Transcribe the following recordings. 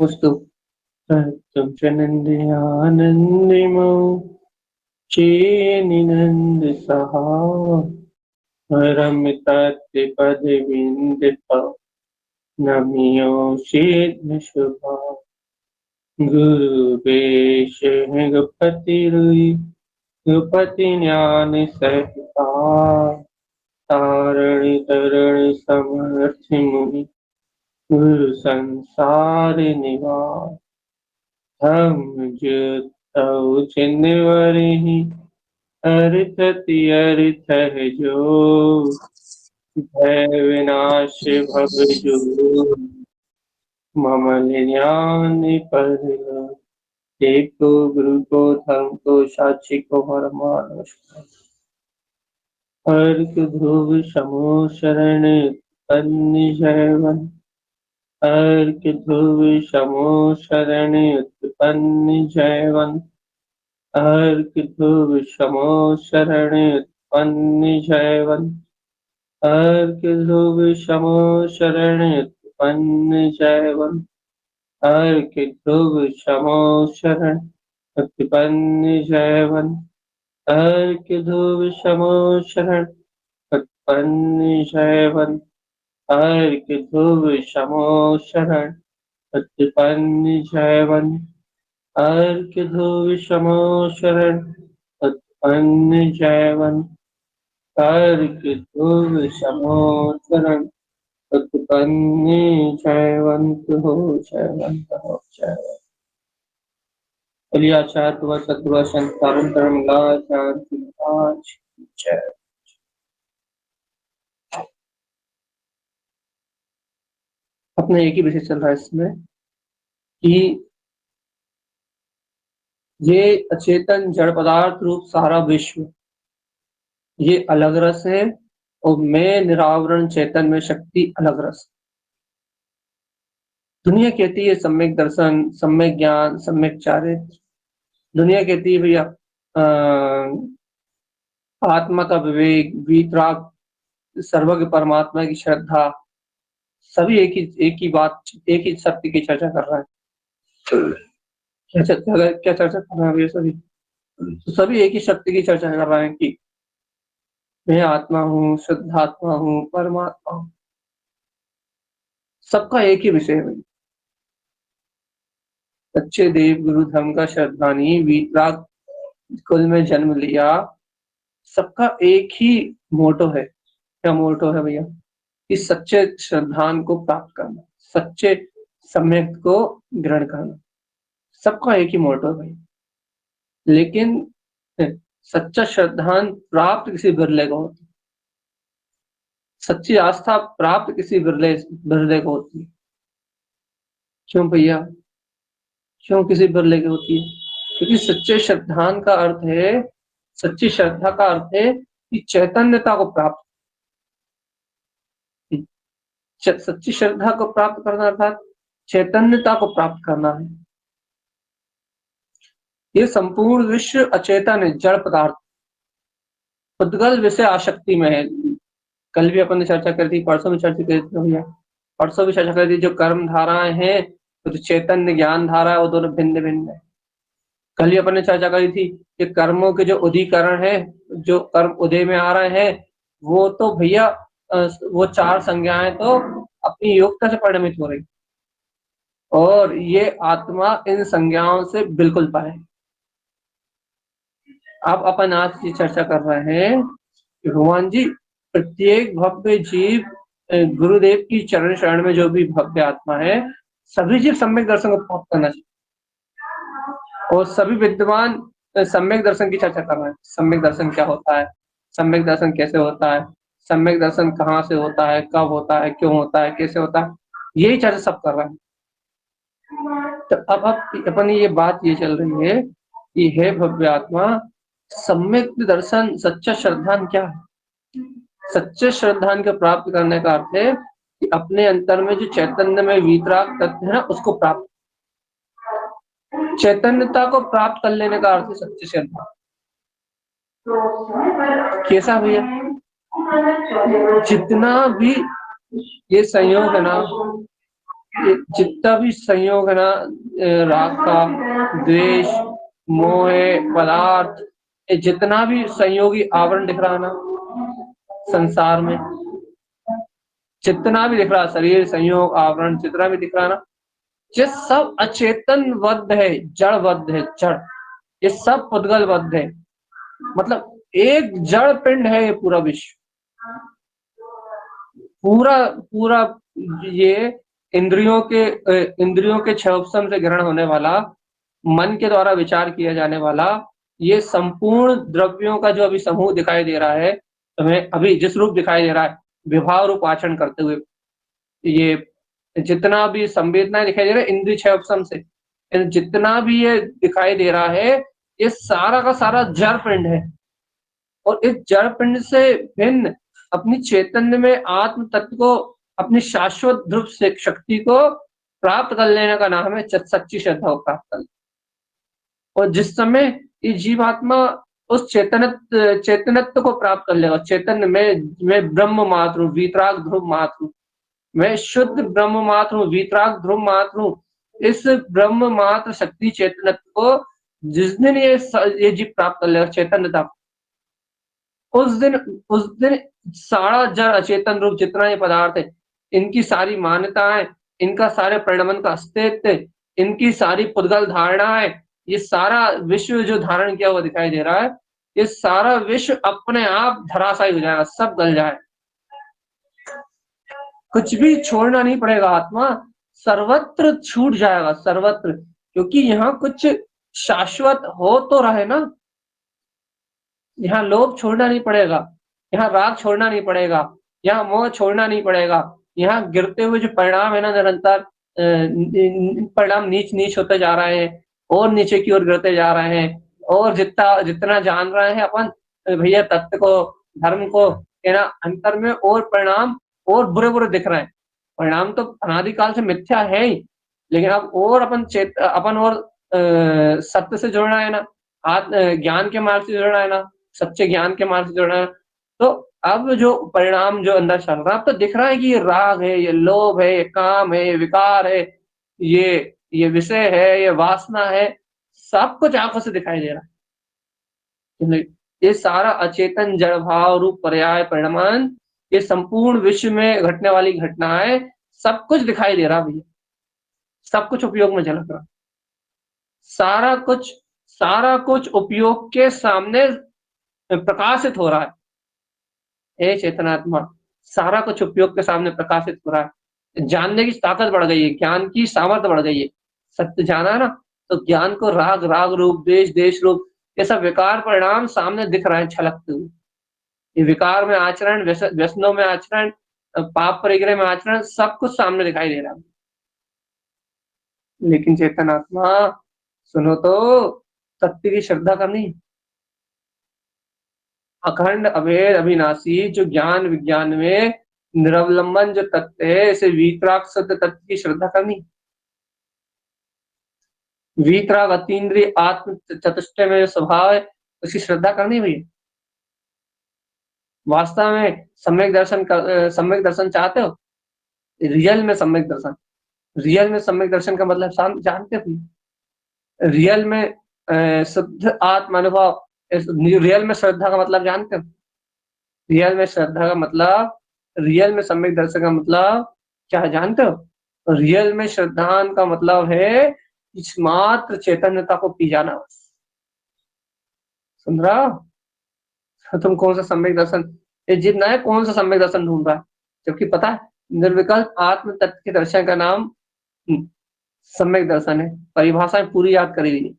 वस्तु जनन्द्रियानन्दिमौ चेनिनन्द सहा रमितत्पदविन्दित नमियोषित शुभा गुरुवेश गुपति रुई गुपति ज्ञान सहिता तारण तरण समर्थ मुनि गुरु संसार निवास हम जुतौ चिन्वरि अर्थति अर्थ है जो भय विनाश भव जो मम ज्ञान पर एक को गुरु को धर्म को साक्षी को परमात्मा अर्क ध्रुव समो शरण उत्पन्न अर्क ध्रुव समो शरण उत्पन्न जयवन अर्क ध्रुव समो शरण उत्पन्न जयवन अर्क ध्रुव समो शरण उत्पन्न जयवन अर्क ध्रुव समो शरण उत्पन्न जयवन अर्क ध्रुव समो शरण उत्पन्न जयवन अर्क ध्रुव समो शरण उत्पन्न जयवन अर्क ध्रुव समो शरण उत्पन्न जयवन अर्क ध्रुव समो शरण उत्पन्न जयवंत हो जयवंत हो जयवंत अलियाचार्य सत्व संतान धर्मला शांति आज जय। अपना एक ही विषय चल रहा है इसमें कि ये अचेतन जड़ पदार्थ रूप सारा विश्व ये अलग रस है और मैं निरावरण चेतन में शक्ति अलग रस। दुनिया कहती है सम्यक दर्शन, सम्यक ज्ञान, सम्यक चारित्र। दुनिया कहती है भैया आत्मा का विवेक, वीतराग, सर्वज्ञ परमात्मा की श्रद्धा, सभी एक ही बात, एक ही सत्य की चर्चा कर रहा है। क्या चर्चा कर रहे हैं भैया? सभी एक ही सत्य की चर्चा कर रहे हैं कि मैं आत्मा हूँ, शुद्ध आत्मा हूँ, परमात्मा हूँ। सबका एक ही विषय है। सच्चे देव गुरु धर्म का श्रद्धानी वीतराग कुल में जन्म लिया। सबका एक ही मोटो है। क्या मोटो है भैया? कि सच्चे श्रद्धान को प्राप्त करना, सच्चे सम्यक को ग्रहण करना। सबका एक ही मोटो है भैया। लेकिन सच्चा श्रद्धान प्राप्त किसी बिरले को होती, सच्ची आस्था प्राप्त किसी बिरले को होती है। क्यों भैया? क्यों किसी बिरले की होती है? क्योंकि सच्चे श्रद्धान का अर्थ है, सच्ची श्रद्धा का अर्थ है कि चैतन्यता को प्राप्त, सच्ची श्रद्धा को प्राप्त करना अर्थात चैतन्यता को प्राप्त करना है। ये संपूर्ण विश्व अचेतन है, जड़ पदार्थ, उद्गल विषय आसक्ति में है। कल भी अपन ने चर्चा करी थी, परसों भी चर्चा करी थी भैया, परसों भी चर्चा करी थी। जो कर्म धाराएं हैं, तो चैतन्य ज्ञान धारा है, वो दोनों भिन्न भिन्न है। कल ही अपन ने चर्चा करी थी कि कर्मों के जो उदीकरण है, जो कर्म उदय में आ रहे हैं, वो तो भैया वो चार संज्ञाएं तो अपनी योग्यता से परिणमित हो रही, और ये आत्मा इन संज्ञाओं से बिल्कुल परे है। अब अपन आज की चर्चा कर रहे हैं कि भगवान जी प्रत्येक भव्य जीव गुरुदेव की चरण शरण में जो भी भव्य आत्मा है, सभी जीव सम्यक दर्शन को प्राप्त करना चाहिए। और सभी विद्वान सम्यक दर्शन की चर्चा कर रहे हैं। सम्यक दर्शन क्या होता है, सम्यक दर्शन कैसे होता है, सम्यक दर्शन कहाँ से होता है, कब होता है, क्यों होता है, कैसे होता है, यही चर्चा सब कर रहे हैं। तो अब अपन ये बात ये चल रही है कि हे भव्य आत्मा, सम्यक दर्शन सच्चा श्रद्धान क्या है? सच्चे श्रद्धान को प्राप्त करने का अर्थ है कि अपने अंतर में जो चैतन्य में वीतराग तत्व है ना, उसको प्राप्त, चैतन्यता को प्राप्त कर लेने का अर्थ है सच्चे श्रद्धा। कैसा भैया? जितना भी ये संयोग है ना, ये जितना भी संयोग है ना, राग का, द्वेष, मोह, पदार्थ, ये जितना भी संयोगी आवरण दिख रहा है ना संसार में, जितना भी दिख रहा है, शरीर, संयोग, आवरण, जितना भी दिख रहा है ना, ये सब अचेतन बद्ध है, जड़ बद्ध है, जड़। ये सब पुद्गल बद्ध है, मतलब एक जड़ पिंड है ये पूरा विश्व, पूरा पूरा। ये इंद्रियों के छह उपशम से ग्रहण होने वाला, मन के द्वारा विचार किया जाने वाला, ये संपूर्ण द्रव्यों का जो अभी समूह दिखाई दे रहा है, तुम्हें अभी जिस रूप दिखाई दे रहा है, विभाव रूप आचरण करते हुए, ये जितना भी संवेदनाएं दिखाई दे रहा है इंद्रिय छह उपशम से, जितना भी ये दिखाई दे रहा है, ये सारा का सारा जड़ पिंड है। और इस जड़ पिंड से भिन्न अपनी चैतन्य में आत्म तत्व को, अपनी शाश्वत ध्रुव से शक्ति को प्राप्त कर लेने का नाम है सच्ची श्रद्धा को प्राप्त करना। और जिस समय ये जीवात्मा उस चेतनत्व को प्राप्त कर लेगा, चैतन्य में ब्रह्म मात्र हूँ, वीतराग ध्रुव मात्र हूँ, मैं शुद्ध ब्रह्म मात्र हूँ, वीतराग ध्रुव मात्र हूँ, इस ब्रह्म मात्र शक्ति चैतन्यत्व को जिस दिन ये जीव प्राप्त कर लेगा चैतन्यता, उस दिन सारा जड़ अचेतन रूप जितना ये पदार्थ है, इनकी सारी मान्यताएं, इनका सारे परिणमन का अस्तित्व, इनकी सारी पुद्गल धारणाएं, ये सारा विश्व जो धारण किया हुआ दिखाई दे रहा है, ये सारा विश्व अपने आप धराशायी हो जाएगा, सब गल जाए, कुछ भी छोड़ना नहीं पड़ेगा, आत्मा सर्वत्र छूट जाएगा, सर्वत्र। क्योंकि यहाँ कुछ शाश्वत हो तो रहे ना, यहाँ लोभ छोड़ना नहीं पड़ेगा, यहाँ राग छोड़ना नहीं पड़ेगा, यहाँ मोह छोड़ना नहीं पड़ेगा, यहाँ गिरते हुए जो परिणाम है ना, निरंतर परिणाम नीच नीच होते जा रहे हैं, और नीचे की ओर गिरते जा रहे हैं, और जितना जान रहे हैं अपन भैया तत्व को, धर्म को, है ना, अंतर में और परिणाम और बुरे बुरे दिख रहे हैं। परिणाम तो अनादिकाल से मिथ्या है ही, लेकिन अब और अपन और सत्य से जुड़ना है ना, ज्ञान के मार्ग से जुड़ना है ना, सच्चे ज्ञान के मार्ग से जुड़ना है। तो अब जो परिणाम जो अंदर चल रहा है, अब तो दिख रहा है कि ये राग है, ये लोभ है, ये काम है, ये विकार है, ये विषय है, ये वासना है, सब कुछ आंखों से दिखाई दे रहा है। ये सारा अचेतन जड़ भाव रूप पर्याय परिणाम, ये संपूर्ण विश्व में घटने वाली घटनाएं, सब कुछ दिखाई दे रहा भैया, सब कुछ उपयोग में झलक रहा, सारा कुछ उपयोग के सामने प्रकाशित हो रहा है। हे चेतनात्मा, सारा कुछ उपयोग के सामने प्रकाशित हो रहा है। जानने की ताकत बढ़ गई है, ज्ञान की सामर्थ्य बढ़ गई है। सत्य जाना है ना, तो ज्ञान को राग राग रूप, देश देश रूप, ये सब विकार परिणाम सामने दिख रहा है छलकते हुए। ये विकार में आचरण, व्यसनों में आचरण, पाप परिग्रह में आचरण, सब कुछ सामने दिखाई दे रहा है। लेकिन चेतनात्मा सुनो तो, सत्य की श्रद्धा करनी, अखंड अभेद अविनाशी जो ज्ञान विज्ञान में निरवलंबन जो तत्व है, इसे वीतराग शुद्ध तत्व की श्रद्धा करनी। वीतराग अतीन्द्रिय आत्म चतुष्टय में जो स्वभाव है, उसकी श्रद्धा करनी भैया। वास्तव में सम्यक दर्शन चाहते हो, रियल में सम्यक दर्शन, रियल में सम्यक दर्शन का मतलब जानते हो? रियल में शुद्ध आत्म अनुभव, रियल में श्रद्धा का मतलब जानते हो? रियल में श्रद्धा का मतलब, रियल में सम्यक दर्शन का मतलब क्या जानते हो? रियल में श्रद्धान का मतलब है मात्र चैतन्यता को पी जाना। सुन रहा हो? तुम कौन सा सम्यक दर्शन, ये जितना है कौन सा सम्यक दर्शन ढूंढ रहा है, जबकि पता है निर्विकल्प आत्म तत्व के दर्शन का नाम सम्यक दर्शन है। परिभाषाएं पूरी याद करी गई।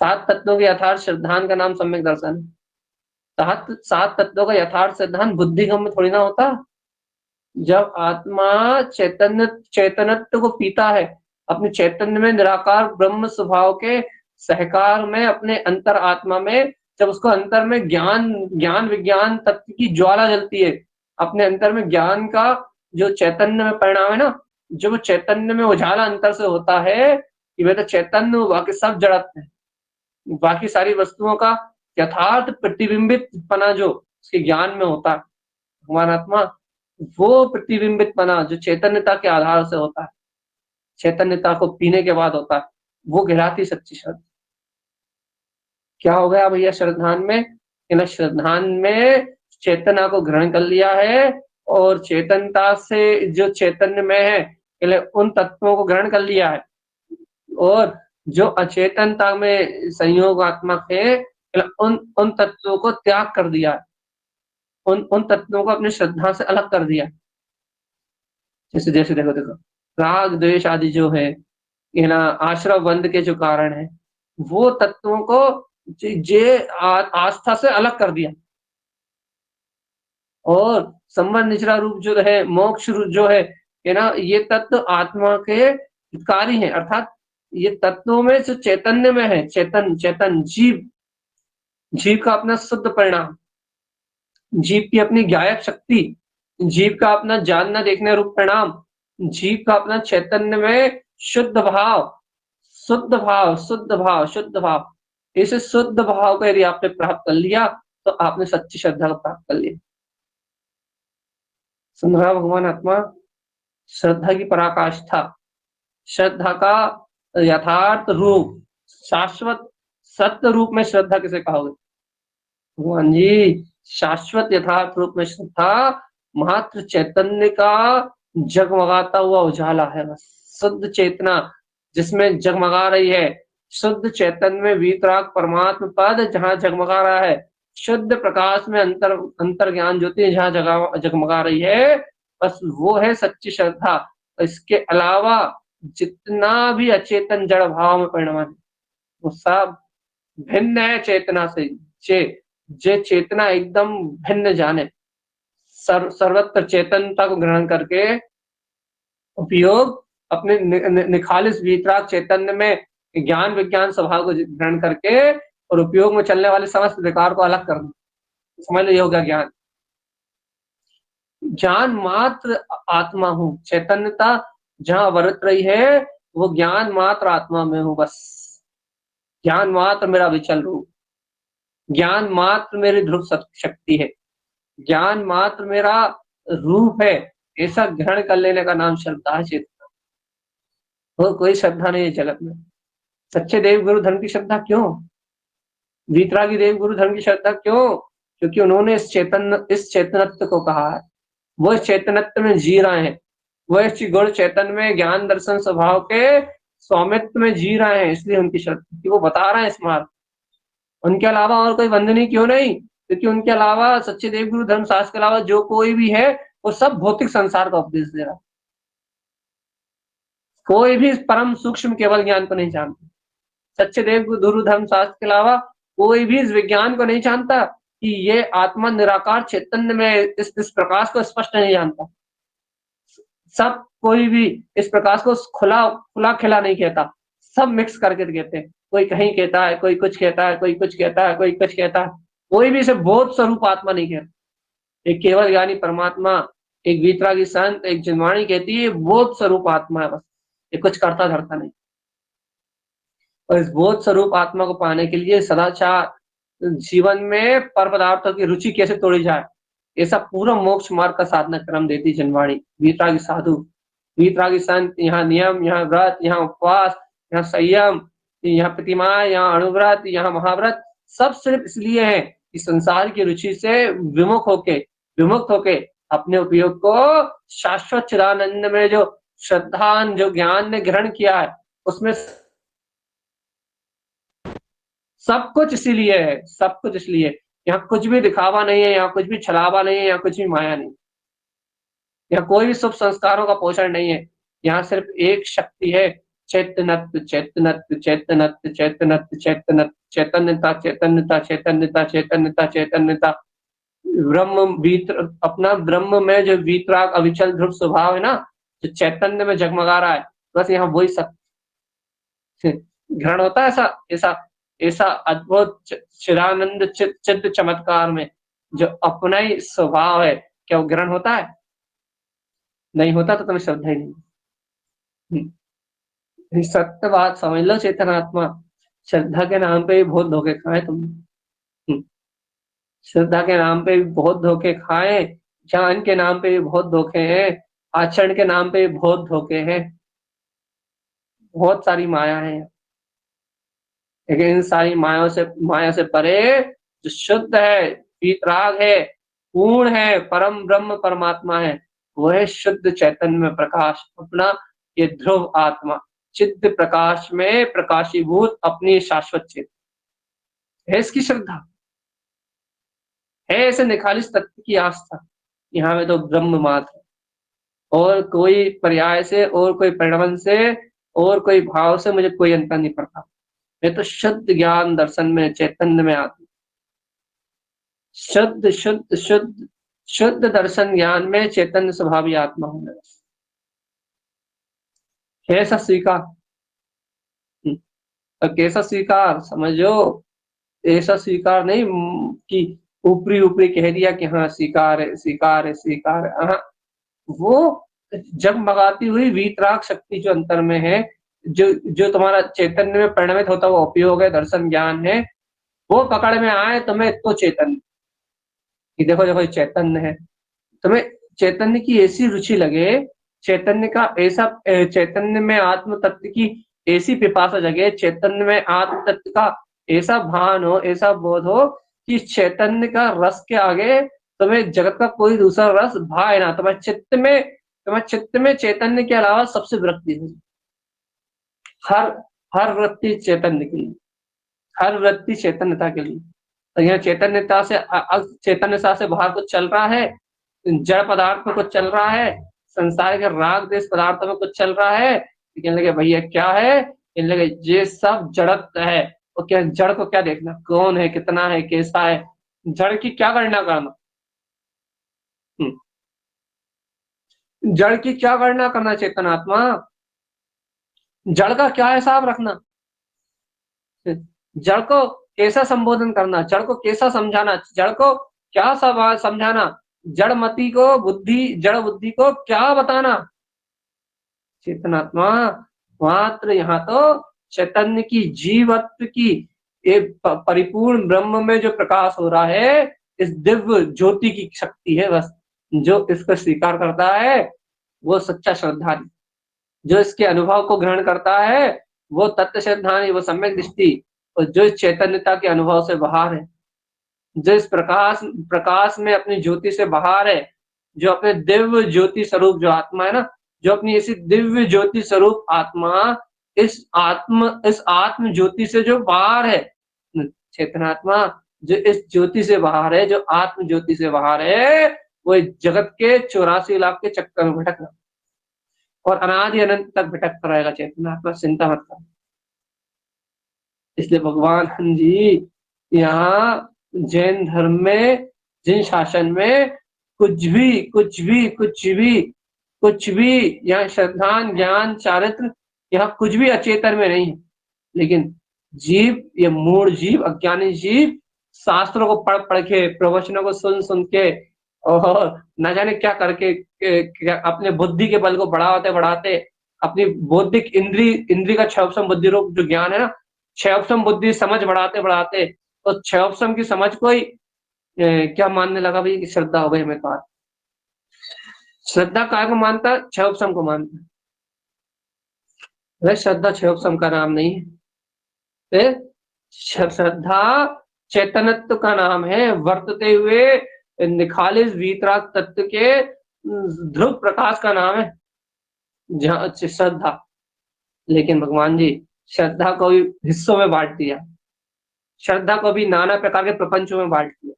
7 तत्वों के यथार्थ सिद्धांत का नाम सम्यक दर्शन है। 7 तत्वों का यथार्थ सिद्धांत बुद्धिगम में थोड़ी ना होता। जब आत्मा चैतन्यत्व को पीता है, अपने चैतन्य में निराकार ब्रह्म स्वभाव के सहकार में, अपने अंतर आत्मा में, जब उसको अंतर में ज्ञान विज्ञान तत्व की ज्वाला जलती है, अपने अंतर में ज्ञान का जो चैतन्य में परिणाम है ना, जो वो चैतन्य में उजाला अंतर से होता है कि वे तो चैतन्य, बाकी सब जड़त है, बाकी सारी वस्तुओं का यथार्थ प्रतिबिंबित पना जो उसके ज्ञान में होता है, हमारा आत्मा वो प्रतिबिंबित पना जो चैतन्यता के आधार से होता है, चैतन्यता को पीने के बाद होता है, वो कहलाती सच्ची श्रद्धा। क्या हो गया भैया श्रद्धान में? श्रद्धान में चेतना को ग्रहण कर लिया है और चेतनता से जो चैतन्य में है उन तत्वों को ग्रहण कर लिया है, और जो अचेतनता में संयोगात्मक है उन तत्वों को त्याग कर दिया है, उन तत्वों को अपनी श्रद्धा से अलग कर दिया। जैसे जैसे देखो देखो राग द्वेष आदि जो है ना, आश्रव बंध के जो कारण है, वो तत्वों को जे आस्था से अलग कर दिया, और संबंध निचला रूप जो है, मोक्ष रूप जो है ना, ये तत्व आत्मा के हितकारी हैं, अर्थात ये तत्वों में जो चैतन्य में है, चेतन जीव का अपना शुद्ध परिणाम, जीव की अपनी ज्ञायक शक्ति, जीव का अपना जानना देखने रूप परिणाम, जीव का अपना चैतन्य में शुद्ध भाव, शुद्ध भाव, इस शुद्ध भाव को यदि आपने प्राप्त कर लिया तो आपने सच्ची श्रद्धा को प्राप्त कर लिया। सुन रहा भगवान आत्मा, श्रद्धा की पराकाष्ठा, श्रद्धा का यथार्थ रूप, शाश्वत सत्य रूप में श्रद्धा किसे कहोगे भगवान जी? शाश्वत यथार्थ रूप में श्रद्धा मात्र चैतन्य का जगमगाता हुआ उजाला है, बस शुद्ध चेतना जिसमें जगमगा रही है, शुद्ध चैतन्य में वीतराग परमात्म पद जहाँ जगमगा रहा है, शुद्ध प्रकाश में अंतर ज्ञान ज्योति जहाँ जगमगा रही है, बस वो है सच्ची श्रद्धा। इसके अलावा जितना भी अचेतन जड़ भाव में परिणमन है वो सब भिन्न है चेतना से। जे चेतना एकदम भिन्न जाने, सर्वत्र चेतनता को ग्रहण करके उपयोग अपने निखालिस वीतराग चैतन्य में ज्ञान विज्ञान स्वभाव को ग्रहण करके और उपयोग में चलने वाले समस्त विकार को अलग करना, समझ लो ये हो गया ज्ञान। ज्ञान मात्र आत्मा हूँ, चैतन्यता जहाँ वर्त रही है वो ज्ञान मात्र आत्मा में हूँ, बस ज्ञान मात्र मेरा विचल रूप, ज्ञान मात्र मेरी ध्रुव शक्ति है, ज्ञान मात्र मेरा रूप है, ऐसा ग्रहण कर लेने का नाम श्रद्धा है, चेतना। और कोई श्रद्धा नहीं है जगत में। सच्चे देव गुरु धर्म की श्रद्धा क्यों? वीतरागी देव गुरु धर्म की श्रद्धा क्यों? क्योंकि उन्होंने इस चेतनत्व को कहा है, वो इस चैतन्यत्व में जी रहे हैं, वो इस गुण चैतन्य में ज्ञान दर्शन स्वभाव के स्वामित्व में जी रहे हैं, इसलिए उनकी श्रद्धा की वो बता रहे हैं इस मार्ग। उनके अलावा और कोई वंदनीय क्यों नहीं? क्योंकि उनके अलावा सच्चे देव गुरु धर्म शास्त्र के अलावा जो कोई भी है वो सब भौतिक संसार का उपदेश दे रहा है। कोई भी परम सूक्ष्म केवल ज्ञान को नहीं जानता। सच्चे देव गुरु धर्म शास्त्र के अलावा कोई भी इस विज्ञान को नहीं जानता कि ये आत्मा निराकार चैतन्य में इस प्रकाश को स्पष्ट नहीं जानता। सब कोई भी इस प्रकाश को खुला खिला नहीं कहता, सब मिक्स करके कहते हैं। कोई कहीं कहता है, कोई कुछ कहता है, कोई कुछ कहता है, कोई कुछ कहता है, कोई भी इसे बोध स्वरूप आत्मा नहीं कहता। एक केवल ज्ञानी परमात्मा, एक वीतरागी संत, एक जिनवाणी कहती है बोध स्वरूप आत्मा है, बस ये कुछ करता धरता नहीं। और इस बोध स्वरूप आत्मा को पाने के लिए सदाचार, जीवन में पर पदार्थों की रुचि कैसे तोड़ी जाए, ऐसा पूरा मोक्ष मार्ग का साधना क्रम देती जनवाणी। वीतरागी साधु, वीतरागी संत, यहाँ नियम, यहाँ व्रत, यहाँ उपवास, यहाँ संयम, यहाँ प्रतिमा, यहाँ अणुव्रत, यहाँ महाव्रत, सब सिर्फ इसलिए है कि संसार की रुचि से विमुक्त होके अपने उपयोग को शाश्वत चिदानंद में जो श्रद्धान जो ज्ञान ने ग्रहण किया है उसमें सब कुछ इसीलिए है, सब कुछ इसलिए। यहाँ कुछ भी दिखावा नहीं है, यहाँ कुछ भी छलावा नहीं है, यहाँ कुछ भी माया नहीं, यहाँ कोई भी शुभ संस्कारों का पोषण नहीं है। यहाँ सिर्फ एक शक्ति है, चैतन्यत्व, चैतन्यत्व, चैतन्यत्व, चैतन्यत्व, चैतन्यत्व, चैतन्यता, चैतन्यता, चैतन्यता, चैतन्यता, चैतन्यता। अपना ब्रह्म में जो वीतराग अविचल ध्रुव स्वभाव है ना, जो चैतन्य में जगमगा रहा है, बस यहाँ वही सत्य ग्रहण होता है। ऐसा अद्भुत चिदानंद चित्त चमत्कार में जो अपना ही स्वभाव है, क्या वो ग्रहण होता है? नहीं होता तो तुम्हें श्रद्धा ही नहीं। सत्य बात समझ लो चेतनात्मा, श्रद्धा के नाम पे भी बहुत धोखे खाए तुमने। श्रद्धा के नाम पे भी बहुत धोखे खाए, ज्ञान के नाम पे भी बहुत धोखे हैं, आचरण के नाम पे भी बहुत धोखे हैं। बहुत सारी माया है, लेकिन इन सारी माया से परे जो शुद्ध है, वीतराग है, पूर्ण है, परम ब्रह्म परमात्मा है, वो है शुद्ध चैतन्य में प्रकाश, अपना ये ध्रुव आत्मा, चित्त प्रकाश में प्रकाशीभूत अपनी शाश्वत चेतन है। इसकी श्रद्धा है, ऐसे निखालिस तत्व की आस्था। यहाँ में तो ब्रह्म मात्र, और कोई पर्याय से और कोई परिणमन से और कोई भाव से मुझे कोई अंतर नहीं पड़ता। मैं तो शुद्ध ज्ञान दर्शन में, चैतन्य में आती, शुद्ध शुद्ध शुद्ध शुद्ध दर्शन ज्ञान में चैतन्य स्वभावी आत्मा हूं। कैसा स्वीकार, कैसा स्वीकार समझो, ऐसा स्वीकार नहीं कि ऊपरी ऊपरी कह दिया कि हाँ स्वीकार है स्वीकार है स्वीकार है। हाँ, वो जगमगाती हुई वीतराग शक्ति जो अंतर में है, जो जो तुम्हारा चैतन्य में परिणमित होता हुआ उपयोग है, दर्शन ज्ञान है, वो पकड़ में आए तुम्हें तो चैतन्य कि देखो देखो चैतन्य है। तुम्हें चैतन्य की ऐसी रुचि लगे, चैतन्य का ऐसा चैतन्य में आत्म तत्व की ऐसी पिपासा जगे, चैतन्य में आत्म तत्व का ऐसा भान हो, ऐसा बोध हो कि चैतन्य का रस के आगे तुम्हें जगत का कोई दूसरा रस भाए ना। तुम्हारे चित्त में चैतन्य के अलावा सबसे विरक्ति हो, हर हर वृत्ति चैतन्य के लिए, हर वृत्ति चैतन्यता के लिए। तो यह चैतन्यता से चैतन्यता से बाहर कुछ चल रहा है, जड़ पदार्थ में कुछ चल रहा है, संसार के राग देश पदार्थों में कुछ चल रहा है, कहने लगे भैया क्या है, कहने लगे ये सब जड़त्व है। और क्या जड़ को क्या देखना, कौन है, कितना है, कैसा है, जड़ की क्या गणना करना, जड़ की क्या गणना करना, चेतनात्मा जड़ का क्या हिसाब रखना, जड़ को कैसा संबोधन करना, जड़ को कैसा समझाना, जड़ को क्या समझाना, जड़मति को बुद्धि, जड़ बुद्धि को क्या बताना। चेतनात्मा मात्र यहाँ तो चैतन्य की, जीवत्व की एक परिपूर्ण ब्रह्म में जो प्रकाश हो रहा है, इस दिव्य ज्योति की शक्ति है बस। जो इसको स्वीकार करता है वो सच्चा श्रद्धालु, जो इसके अनुभव को ग्रहण करता है वो तत्व श्रद्धालु, वो सम्यक दृष्टि। और जो इस चैतन्यता के अनुभव से बाहर है, जो इस प्रकाश में अपनी ज्योति से बाहर है, जो अपने दिव्य ज्योति स्वरूप जो आत्मा है ना, जो अपनी ऐसी दिव्य ज्योति स्वरूप आत्मा, इस आत्म ज्योति से जो बाहर है, चेतनात्मा जो इस ज्योति से बाहर है, जो आत्म ज्योति से बाहर है, वो जगत के 84 लाख के चक्कर में भटक रहा और अनादि अनंत तक भटकता रहेगा। चेतनात्मा चिंता मत कर। इसलिए भगवान जी यहाँ जैन धर्म में, जिन शासन में कुछ भी कुछ भी कुछ भी कुछ भी यहाँ श्रद्धान ज्ञान चारित्र यहाँ कुछ भी अचेतन में नहीं है, लेकिन जीव, ये मूढ़ जीव, अज्ञानी जीव शास्त्रों को पढ़ पढ़ के, प्रवचनों को सुन सुन के और न जाने क्या करके अपने बुद्धि के बल को बढ़ाते बढ़ाते अपनी बौद्धिक इंद्री का क्षय बुद्धि रूप जो ज्ञान है ना, क्षय बुद्धि समझ बढ़ाते बढ़ाते तो क्षय की समझ को ही क्या मानने लगा भाई कि श्रद्धा हो गई हमें। तो श्रद्धा काय को मानता, क्षय को मानता है। श्रद्धा क्षय का नाम नहीं है, श्रद्धा चैतन्यत्व का नाम है, वर्तते हुए निखालिस वीतराग तत्व के ध्रुव प्रकाश का नाम है जहाँ श्रद्धा। लेकिन भगवान जी श्रद्धा को भी हिस्सों में बांट दिया, श्रद्धा को भी नाना प्रकार के प्रपंचों में बांट दिया,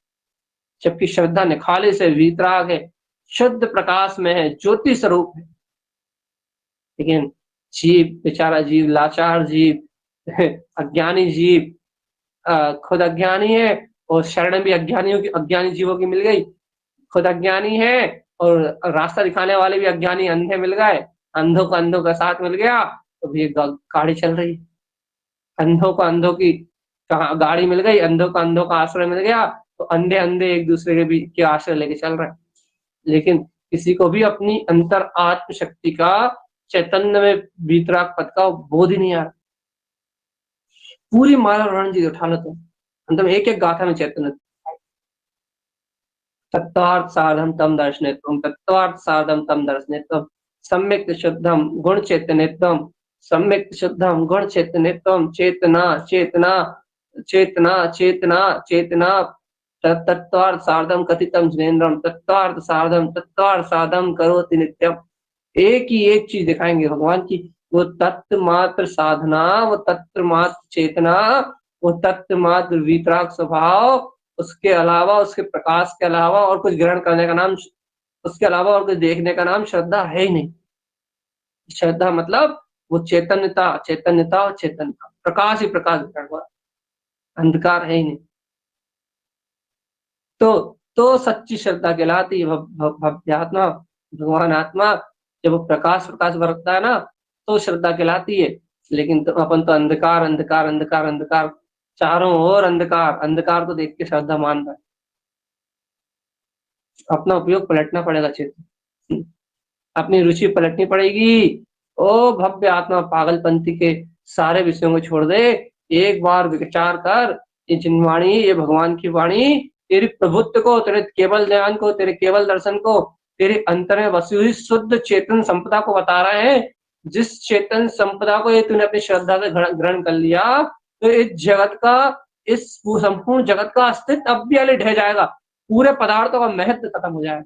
जबकि श्रद्धा निखालिस है, वीतराग है, शुद्ध प्रकाश में है, ज्योति स्वरूप है। लेकिन जीव, बेचारा जीव, लाचार जीव, अज्ञानी जीव, खुद अज्ञानी है और शरण भी अज्ञानियों की, अज्ञानी जीवों की मिल गई। खुद अज्ञानी है और रास्ता दिखाने वाले भी अज्ञानी, अंधे मिल गए, अंधों का साथ मिल गया तो भी गाड़ी चल रही। अंधों को अंधों की गाड़ी मिल गई, अंधों का आश्रय मिल गया तो अंधे अंधे एक दूसरे के भी के आश्रय लेके चल रहे हैं। लेकिन किसी को भी अपनी अंतर आत्म शक्ति का, चैतन्य में वीतराग पद का बोध ही नहीं आ रहा। पूरी माला रणजीत उठा लो तो अंत में एक एक गाथा में चैतन्य, तत्वार्थ साधम तम दर्शनेत्वम, तत्वार्थ साधम तम दर्शनेत्वम, सम्यक शुद्धम गुण चैतन्यत्वम, सम्यक शुद्धम गुण चैतन्यत्वम चेतना चेतना चेतना चेतना चेतना तत्वार्थ सार्धम कथितम जिनेन्द्रम तत्वार्थ सार्धम करोति नित्यम। एक ही एक चीज दिखाएंगे भगवान की, वो तत्व मात्र साधना, वो तत्व मात्र चेतना, वो तत्व मात्र वितराग स्वभाव, उसके अलावा, उसके प्रकाश के अलावा और कुछ ग्रहण करने का नाम, उसके अलावा और कुछ देखने का नाम श्रद्धा है ही नहीं। श्रद्धा मतलब वो चैतन्यता चैतन्यता और चैतन्यता, प्रकाश ही प्रकाश ग्रहण हुआ, अंधकार है ही नहीं। तो सच्ची श्रद्धा कहलाती है भव्यात्मा, भगवान आत्मा। जब वो प्रकाश प्रकाश बरतता है ना तो श्रद्धा कहलाती है। लेकिन तो अपन तो अंधकार अंधकार अंधकार अंधकार, चारों ओर अंधकार, अंधकार को देख के श्रद्धा मान रहा है। अपना उपयोग पलटना पड़ेगा चित्र, अपनी रुचि पलटनी पड़ेगी। ओ भव्य आत्मा, पागलपंथी के सारे विषयों को छोड़ दे, एक बार विचार कर, ये जिनवाणी, ये भगवान की वाणी तेरी प्रभुत्व को, तेरे केवल ज्ञान को, तेरे केवल दर्शन को, तेरे अंतर में बसी हुई शुद्ध चेतन संपदा को बता रहे हैं। जिस चेतन संपदा को ये तूने अपनी श्रद्धा से ग्रहण कर लिया तो इस जगत का, इस संपूर्ण जगत का अस्तित्व अब भी ढह जाएगा, पूरे पदार्थों का महत्व खत्म हो जाएगा।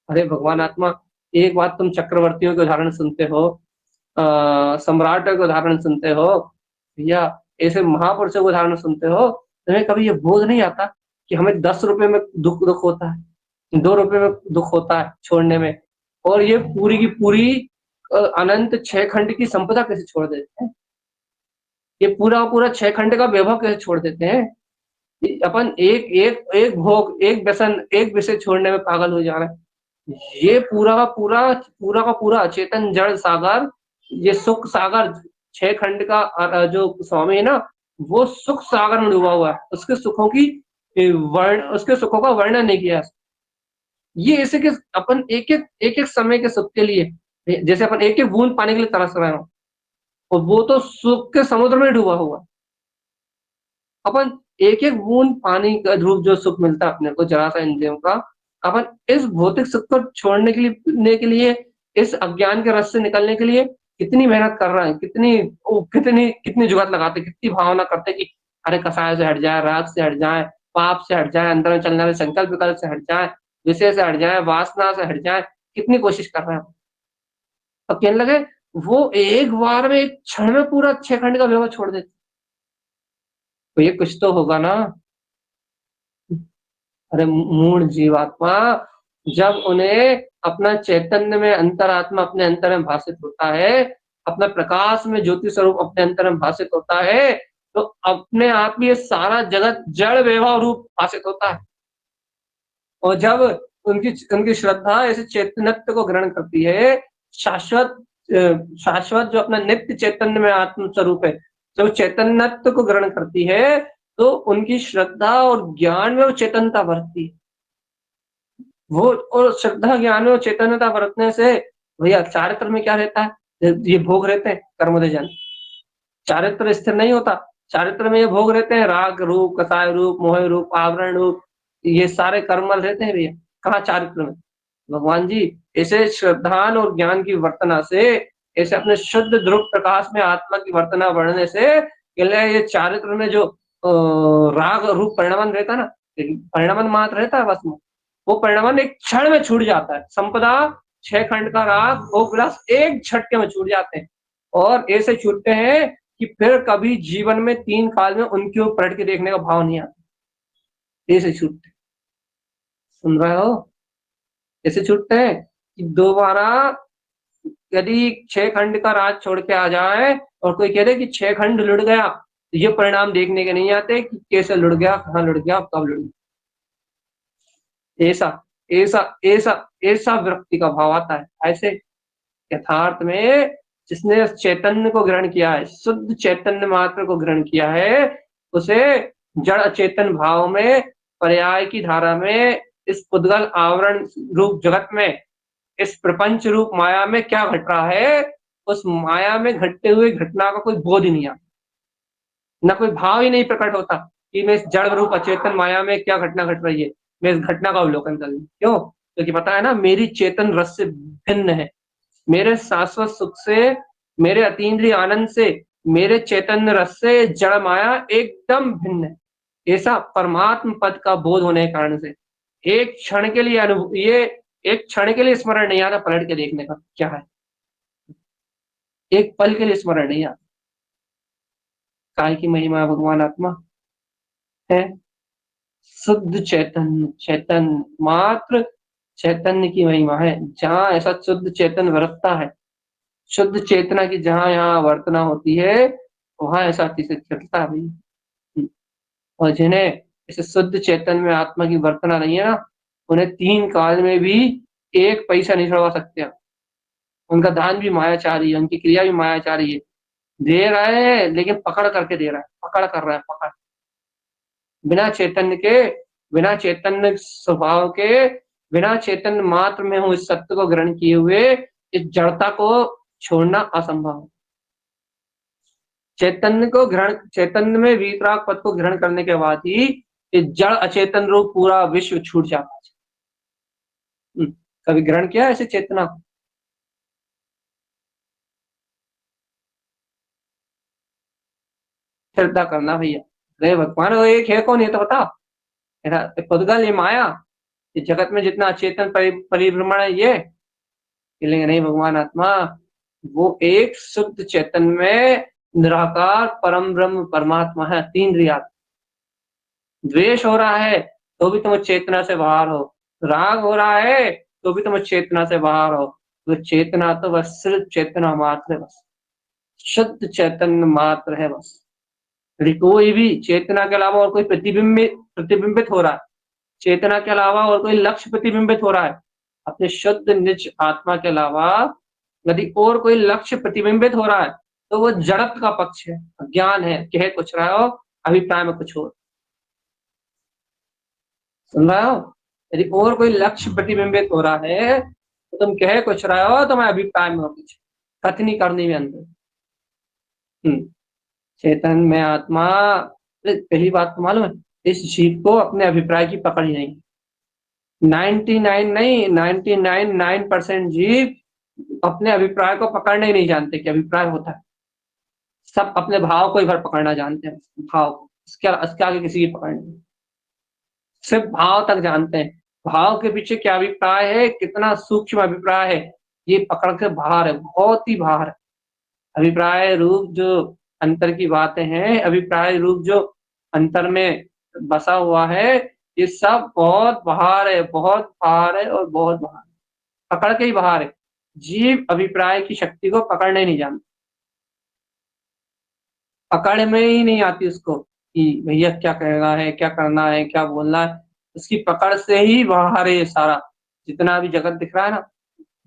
अरे भगवान आत्मा, एक बात तुम चक्रवर्तियों के उदाहरण सुनते हो, सम्राटों के उदाहरण सुनते हो, या ऐसे महापुरुषों के उदाहरण सुनते हो, तुम्हें कभी ये बोध नहीं आता कि हमें 10 रुपए में दुख होता है, 2 रुपए में दुख होता है छोड़ने में, और ये पूरी की पूरी अनंत 6 खंड की संपदा कैसे छोड़ देते हैं? ये पूरा 6 खंड का वैभव कैसे छोड़ देते हैं? अपन एक एक एक भोग, एक व्यसन, एक विषय छोड़ने में पागल हो जा रहे हैं। ये पूरा का पूरा अचेतन जड़ सागर, ये सुख सागर, 6 खंड का जो स्वामी है ना, वो सुख सागर में डूबा हुआ है। उसके सुखों का वर्णन नहीं किया। ये ऐसे कि अपन एक एक समय के सुख के लिए, जैसे अपन एक एक बूंद पानी के लिए तरस रहे हो, और वो तो सुख के समुद्र में डूबा हुआ। अपन एक एक बूंद पानी का रूप जो सुख मिलता है अपने को जरा सा इंद्रियों का, अपन इस भौतिक सुख को छोड़ने के लिए, इस अज्ञान के रस से निकलने के लिए कितनी मेहनत कर रहे हैं, कितनी जुगत लगाते, कितनी भावना करते कि अरे कसाय से हट जाए, राग से हट जाए, पाप से हट जाए, अंदर में चलने वाले संकल्प विकल्प से हट जाए, विषय से हट जाए, वासना से हट जाए, कितनी कोशिश कर रहे हैं। अब कहने लगे वो एक बार में, एक क्षण में पूरा 6 खंड का व्यवहार छोड़ देते, तो ये कुछ तो होगा ना। अरे मूढ़ जीवात्मा, जब उन्हें अपना चैतन्य में अंतरात्मा अपने अंतर में भाषित होता है, अपना प्रकाश में ज्योति स्वरूप अपने अंतर में भाषित होता है, तो अपने आप ये सारा जगत जड़ वैभव रूप भाषित होता है। और जब उनकी श्रद्धा ऐसे चैतन्यत्व को ग्रहण करती है, शाश्वत जो अपना नित्य चैतन्य में आत्म स्वरूप है, जब चैतन्यत्व को ग्रहण करती है तो उनकी श्रद्धा और ज्ञान में वो चेतनता बरतती है। वो और श्रद्धा ज्ञान में वो चेतनता बरतने से भैया चारित्र में क्या रहता है? ये भोग रहते हैं कर्मोदय जन। चारित्र स्थिर नहीं होता, चारित्र में ये भोग रहते हैं, राग रूप, कसाय रूप, मोह रूप, आवरण रूप, ये सारे कर्मल रहते हैं भैया। कहाँ चारित्र में? भगवान जी ऐसे श्रद्धान और ज्ञान की वर्तना से, ऐसे अपने शुद्ध ध्रुव प्रकाश में आत्मा की वर्तना बढ़ने से ये चारित्र में जो राग रूप परिणामन रहता ना, परिणामन मात्र रहता है बस में, वो परिणामन एक क्षण में छूट जाता है। संपदा 6 खंड का राग वो गिलास एक झटके में छूट जाते हैं, और ऐसे छूटते हैं कि फिर कभी जीवन में 3 काल में उनके ऊपर पलट के देखने का भाव नहीं आता। ऐसे छूटते, सुन रहे हो? ऐसे छूटते हैं कि दोबारा यदि 6 खंड का राज छोड़ के आ जाए और कोई कह दे कि 6 खंड लुट गया, तो ये परिणाम देखने के नहीं आते कि कैसे लुट गया, कहाँ लुट गया, कब लुट गया। ऐसा ऐसा ऐसा ऐसा व्यक्ति का भाव आता है। ऐसे यथार्थ में जिसने चैतन्य को ग्रहण किया है, शुद्ध चैतन्य मात्र को ग्रहण किया है, उसे जड़ अचेतन भाव में, पर्याय की धारा में, इस पुद्गल आवरण रूप जगत में, इस प्रपंच रूप माया में क्या घट रहा है, उस माया में घटते हुए घटना का कोई बोध ही नहीं आता, न कोई भाव ही नहीं प्रकट होता कि मैं इस जड़ रूप अचेतन माया में क्या घटना घट रही है, मैं इस घटना का अवलोकन कर लूं। क्यों? क्योंकि पता है ना मेरी चेतन रस से भिन्न है, मेरे शाश्वत सुख से मेरे अतीन्द्रिय आनंद से, मेरे चैतन्य रस से जड़ माया एकदम भिन्न है। ऐसा परमात्म पद का बोध होने के कारण से एक क्षण के लिए ये एक क्षण के लिए स्मरण नहीं आता पलट के देखने का क्या है, एक पल के लिए स्मरण नहीं आता। काय की महिमा भगवान आत्मा है, शुद्ध चैतन्य, चैतन्य मात्र चैतन्य की महिमा है। जहाँ ऐसा शुद्ध चैतन्य बरतता है, शुद्ध चेतना की जहाँ यहाँ वर्तना होती है, वहां ऐसा अतिशय चलता है भाई। और जिन्हें इस शुद्ध चैतन्य में आत्मा की वर्तना नहीं है ना, उन्हें 3 काल में भी 1 पैसा नहीं छुड़वा सकते हैं। उनका दान भी मायाचारी है, उनकी क्रिया भी मायाचारी है। दे रहा है लेकिन पकड़ करके दे रहा है, पकड़ कर रहा है, पकड़। बिना चैतन्य के, बिना चैतन्य स्वभाव के, बिना चैतन्य मात्र में हूँ इस सत्य को ग्रहण किए हुए इस जड़ता को छोड़ना असंभव है। चैतन्य को ग्रहण, चैतन्य में वीतराग पद को ग्रहण करने के बाद ही ये जड़ अचेतन रूप पूरा विश्व छूट जाता है। कभी ग्रहण किया ऐसे चेतना? श्रद्धा करना भैया। अरे भगवान वो एक है कौन, ये तो बता। मेरा पुद्गल, ये माया, ये जगत में जितना अचेतन परिभ्रमण है ये लेंगे नहीं। भगवान आत्मा वो एक शुद्ध चेतन में निराकार परम ब्रह्म परमात्मा है। 3 रिया। द्वेष हो रहा है तो भी तुम चेतना से बाहर हो, राग हो रहा है तो भी तुम चेतना से बाहर हो। तो चेतना तो बस सिर्फ चेतना मात्र है, बस शुद्ध चैतन्य मात्र है बस। यदि कोई भी चेतना के अलावा और कोई प्रतिबिंबित हो रहा है, चेतना के अलावा और कोई लक्ष्य प्रतिबिंबित हो रहा है, अपने शुद्ध निज आत्मा के अलावा यदि और कोई लक्ष्य प्रतिबिंबित हो रहा है, तो वो जड़त्व का पक्ष है, ज्ञान है, कह कुछ रहा हो, अभिप्राय में कुछ हो। सुन रहे हो? यदि और कोई लक्ष्य प्रतिबिंबित हो रहा है तो तुम कह कुछ रहे हो, तो मैं अभिप्राय में हो कुछ, कथनी करनी में अंदर। चेतन में आत्मा, पहली बात तो मालूम है, इस जीव को अपने अभिप्राय की पकड़ ही नहीं। 99 नहीं, 99.9% जीव अपने अभिप्राय को पकड़ना ही नहीं जानते कि अभिप्राय होता है। सब अपने भाव को ही भर पकड़ना जानते हैं, भाव को, इसके आगे किसी की पकड़ नहीं। सिर्फ भाव तक जानते हैं, भाव के पीछे क्या अभिप्राय है, कितना सूक्ष्म अभिप्राय है, ये पकड़ के बाहर है, बहुत ही बाहर है। अभिप्राय रूप जो अंतर की बातें हैं, अभिप्राय रूप जो अंतर में बसा हुआ है, ये सब बहुत बाहर है, बहुत बाहर है और बहुत बाहर है, पकड़ के ही बाहर है। जीव अभिप्राय की शक्ति को पकड़ने ही नहीं जानता, पकड़ में ही नहीं आती उसको कि भैया क्या कहना है, क्या करना है, क्या बोलना है। उसकी पकड़ से ही बाहर है ये सारा, जितना भी जगत दिख रहा है ना,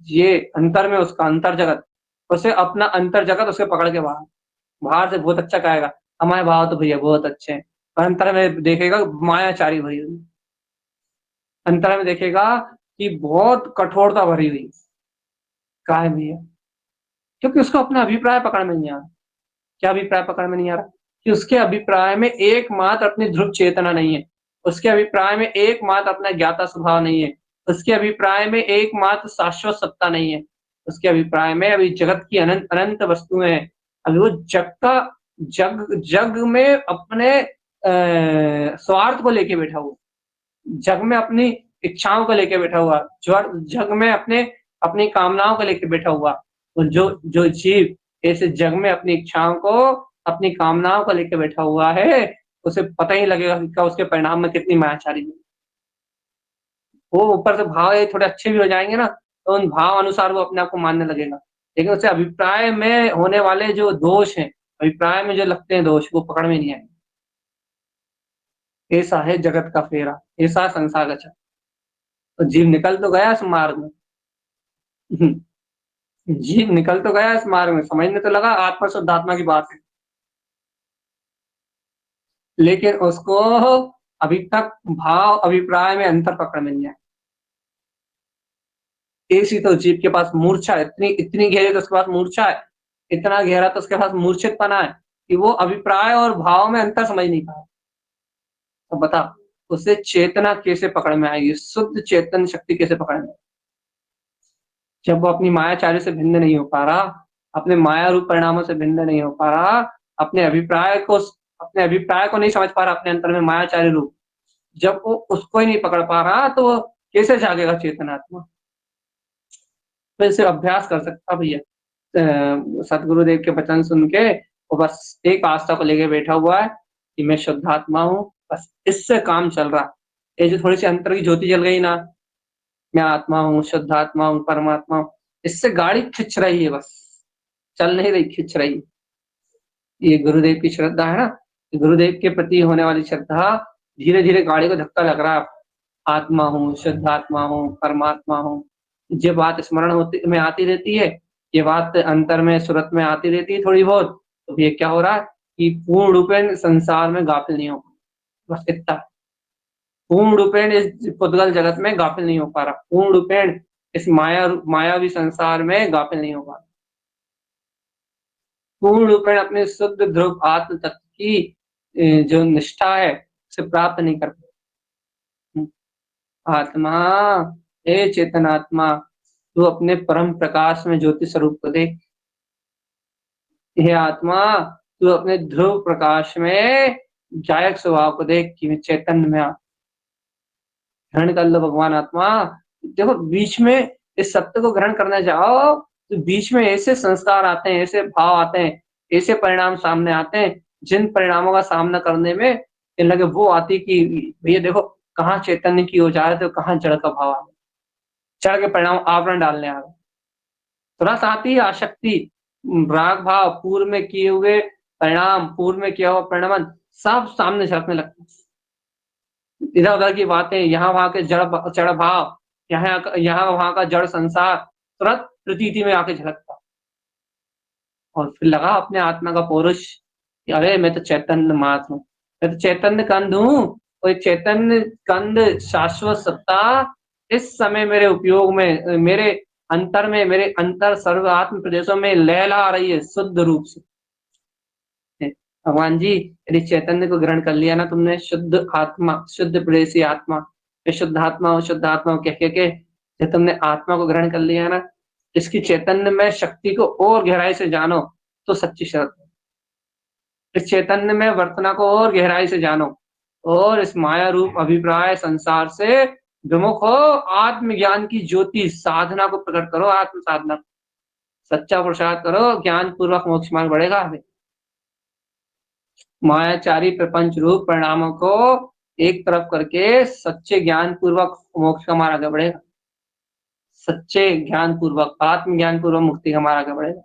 ये अंतर में उसका अंतर जगत, उसे अपना अंतर जगत उसके पकड़ के बाहर। बाहर से बहुत अच्छा कहेगा, हमारे भाव तो भैया बहुत अच्छे हैं, पर अंतर में देखेगा मायाचारी भरी हुई, अंतर में देखेगा कि बहुत कठोरता भरी हुई। का है भैया? क्योंकि उसको अपना अभिप्राय पकड़ में नहीं आ रहा। क्या अभिप्राय पकड़ में नहीं आ रहा? कि उसके अभिप्राय में एकमात्र अपनी ध्रुव चेतना नहीं है, उसके अभिप्राय में एकमात्र अपना ज्ञाता स्वभाव नहीं है, उसके अभिप्राय में एकमात्र शाश्वत सत्ता नहीं है, उसके अभिप्राय में अभी जगत की अनंत अनंत वस्तुएं हैं। अभी वो जग का जग में अपने स्वार्थ को लेके बैठा हुआ, जग में अपनी इच्छाओं को लेके बैठा हुआ, जग में अपने अपनी कामनाओं को लेके बैठा हुआ। तो जो जो जीव ऐसे जग में अपनी इच्छाओं को, अपनी कामनाओं को लेके बैठा हुआ है, उसे पता ही लगेगा कि उसके परिणाम में कितनी मायाचारी है। वो ऊपर से भाव ये थोड़े अच्छे भी हो जाएंगे ना, तो उन भाव अनुसार वो अपने आप को मानने लगेगा, लेकिन उसे अभिप्राय में होने वाले जो दोष हैं, अभिप्राय में जो लगते हैं दोष, वो पकड़ में नहीं आएंगे। ऐसा है जगत का फेरा, ऐसा संसार का। तो जीव निकल तो गया इस मार्ग में, जीव निकल तो गया इस मार्ग में, समझने तो लगा आत्मा शुद्ध आत्मा की बात है, लेकिन उसको अभी तक भाव अभिप्राय में अंतर पकड़ में नहीं आया। इसी तो जीव के पास मूर्छा, इतनी इतनी गहरी तो उसके पास मूर्छा है, इतना गहरा तो उसके पास मूर्छितपना है कि वो अभिप्राय और भाव में अंतर समझ नहीं पाया। तो बता, उसे चेतना कैसे पकड़ में आएगी, शुद्ध चेतन शक्ति कैसे पकड़ में आएगी, जब वो अपनी मायाचार्य से भिन्न नहीं हो पा रहा, अपने माया रूप परिणामों से भिन्न नहीं हो पा रहा, अपने अभिप्राय को नहीं समझ पा रहा, अपने अंतर में मायाचारी रूप, जब वो उसको ही नहीं पकड़ पा रहा तो वो कैसे जागेगा चेतनात्मा। तो इसे अभ्यास कर सकता भैया। सतगुरुदेव के वचन सुन के वो बस एक आस्था को लेके बैठा हुआ है कि मैं शुद्धात्मा हूँ, बस इससे काम चल रहा। ये जो थोड़ी सी अंतर की ज्योति जल गई ना, मैं आत्मा हूँ, शुद्धात्मा हूँ, परमात्मा हूँ, इससे गाड़ी खिंच रही है, बस चल नहीं रही, खिंच रही है। ये गुरुदेव की श्रद्धा है ना, गुरुदेव के प्रति होने वाली श्रद्धा, धीरे धीरे गाड़ी को धक्का लग रहा है। आत्मा हूँ, शुद्धात्मा हूँ, परमात्मा हूँ, ये बात स्मरण होती में आती रहती है, ये बात अंतर में सुरत में आती रहती है थोड़ी बहुत। तो ये क्या हो रहा है कि पूर्ण रूपेण संसार में गाफिल नहीं हो, बस इतना, पूर्ण रूपेण इस पुद्गल जगत में गाफिल नहीं हो पा रहा, पूर्ण रूपेण इस मायावी संसार में गाफिल नहीं हो पा रहा, पूर्ण रूपेण अपने शुद्ध ध्रुव आत्म तत्व की जो निष्ठा है उसे प्राप्त नहीं कर पाता। आत्मा, हे चेतन आत्मा, तू अपने परम प्रकाश में ज्योति स्वरूप को देख। हे आत्मा, तू अपने ध्रुव प्रकाश में जायक स्वभाव को देख कि मैं चैतन्य में ग्रहण कर लो भगवान आत्मा। देखो बीच में इस सत्य को ग्रहण करना चाहो तो बीच में ऐसे संस्कार आते हैं, ऐसे भाव आते हैं, ऐसे परिणाम सामने आते हैं, जिन परिणामों का सामना करने में इन लगे वो आती कि भैया देखो कहाँ चैतन्य की हो जा रहे थे, कहाँ जड़ का भाव आ गया, जड़ के परिणाम आवरण डालने आ गए। तुरंत आती है आशक्ति, राग भाव, पूर्व में किए हुए परिणाम, पूर्व में किया हुआ परिणाम सब सामने झलकने लगते हैं। इधर उधर की बातें, यहाँ वहां के जड़ भाव, यहाँ वहां का जड़ संसार तुरंत प्रतीति में आके झलकता, और फिर लगा अपने आत्मा का पौरुष कि अरे मैं तो चैतन्य मात्र हूँ, मैं तो चैतन्य कंद हूँ, और चैतन्य कंद शाश्वत सत्ता इस समय मेरे उपयोग में, मेरे अंतर में, मेरे अंतर सर्व आत्म प्रदेशों में लहला रही है शुद्ध रूप से। भगवान जी यदि चैतन्य को ग्रहण कर लिया ना तुमने, शुद्ध आत्मा, शुद्ध प्रदेशी आत्मा, शुद्ध आत्मा, शुद्ध आत्मा कह के जब तुमने आत्मा को ग्रहण कर लिया ना, इसकी चैतन्य में शक्ति को और गहराई से जानो तो सच्ची श्रद्धा, इस चैतन्य में वर्तना को और गहराई से जानो, और इस माया रूप अभिप्राय संसार से विमुख हो, आत्मज्ञान की ज्योति साधना को प्रकट करो, आत्म साधना, सच्चा पुरुषार्थ करो, ज्ञान पूर्वक मोक्ष मार्ग बढ़ेगा। मायाचारी प्रपंच रूप परिणामों को एक तरफ करके सच्चे ज्ञान पूर्वक मोक्ष का मार्ग आगे बढ़ेगा, सच्चे ज्ञान पूर्वक, आत्मज्ञान पूर्वक मुक्ति का मार्ग आगे बढ़ेगा।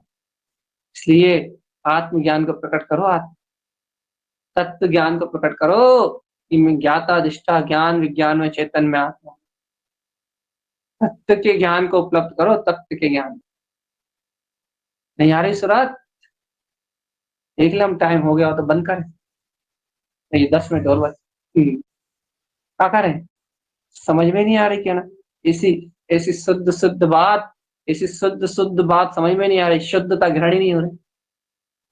इसलिए आत्मज्ञान को प्रकट करो, आत्म तत्व ज्ञान को प्रकट करो कि मैं ज्ञाता अधिष्ठा ज्ञान विज्ञान में चेतन में आत्मा, तत्व के ज्ञान को उपलब्ध करो, तत्व के ज्ञान। नहीं आ रही सुरात, एक लम टाइम हो गया हो तो बंद करें, नहीं 10 मिनट और बस। क्या करें, समझ में नहीं आ रही क्या ना, ऐसी ऐसी शुद्ध शुद्ध बात, ऐसी शुद्ध शुद्ध बात समझ में नहीं आ रही, शुद्धता ग्रहण ही नहीं हो रही।